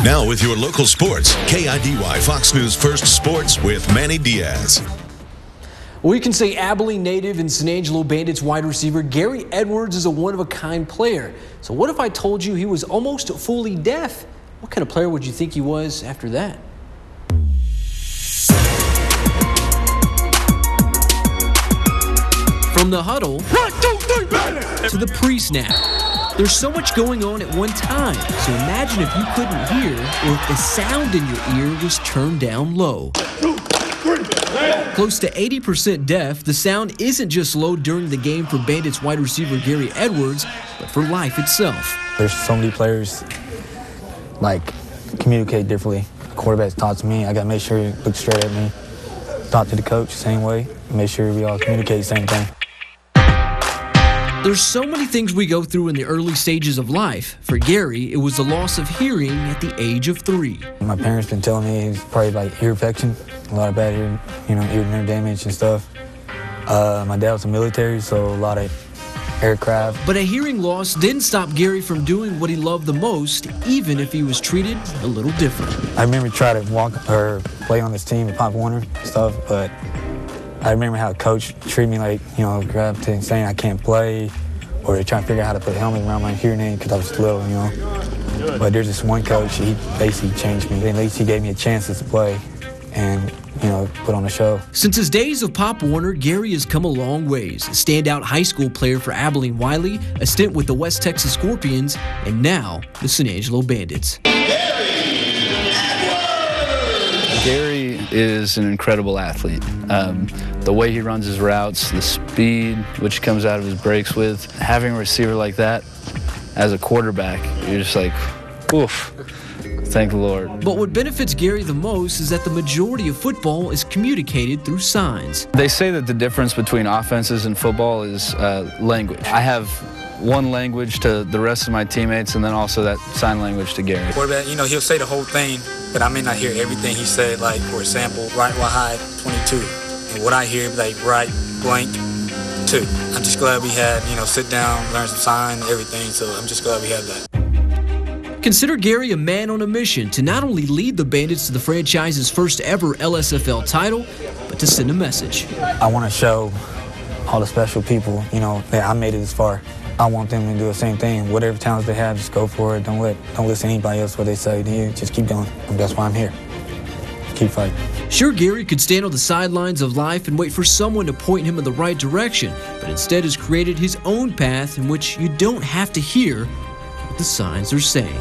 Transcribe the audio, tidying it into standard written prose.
Now with your local sports, KIDY-FOX News First Sports with Manny Diaz. We can say Abilene native and San Angelo Bandits wide receiver Gary Edwards is a one-of-a-kind player. So what if I told you he was almost fully deaf? What kind of player would you think he was after that? From the huddle to the pre-snap, there's so much going on at one time. So imagine if you couldn't hear, or if the sound in your ear was turned down low. Close to 80% deaf, the sound isn't just low during the game for Bandits wide receiver Gary Edwards, but for life itself. There's so many players communicate differently. Quarterbacks talk to me, I gotta make sure he looks straight at me. Talk to the coach the same way, make sure we all communicate the same thing. There's so many things we go through in the early stages of life. For Gary, it was the loss of hearing at the age of 3. My parents been telling me it's probably ear infection, a lot of bad ear, ear nerve damage and stuff. My dad was in the military, so a lot of aircraft. But a hearing loss didn't stop Gary from doing what he loved the most, even if he was treated a little different. I remember trying to walk or play on this team with Pop Warner and stuff, but I remember how the coach treated me grabbed to saying I can't play, or they trying to figure out how to put a helmet around my hearing aid because I was little, But there's this one coach, he basically changed me. At least he gave me a chance to play and, put on a show. Since his days of Pop Warner, Gary has come a long ways. A standout high school player for Abilene Wiley, a stint with the West Texas Scorpions, and now the San Angelo Bandits. Gary is an incredible athlete. The way he runs his routes, the speed which comes out of his breaks with, having a receiver like that as a quarterback, you're just like, oof, thank the Lord. But what benefits Gary the most is that the majority of football is communicated through signs. They say that the difference between offenses and football is language. I have one language to the rest of my teammates, and then also that sign language to Gary. Quarterback, he'll say the whole thing, but I may not hear everything he said, for example, right wide 22. And what I hear, right blank 2. I'm just glad we had, sit down, learn some sign, everything, so I'm just glad we had that. Consider Gary a man on a mission to not only lead the Bandits to the franchise's first ever LSFL title, but to send a message. I want to show all the special people, that I made it this far. I want them to do the same thing. Whatever talents they have, just go for it. Don't listen to anybody else what they say. Just keep going. That's why I'm here. Keep fighting. Sure, Gary could stand on the sidelines of life and wait for someone to point him in the right direction, but instead has created his own path in which you don't have to hear what the signs are saying.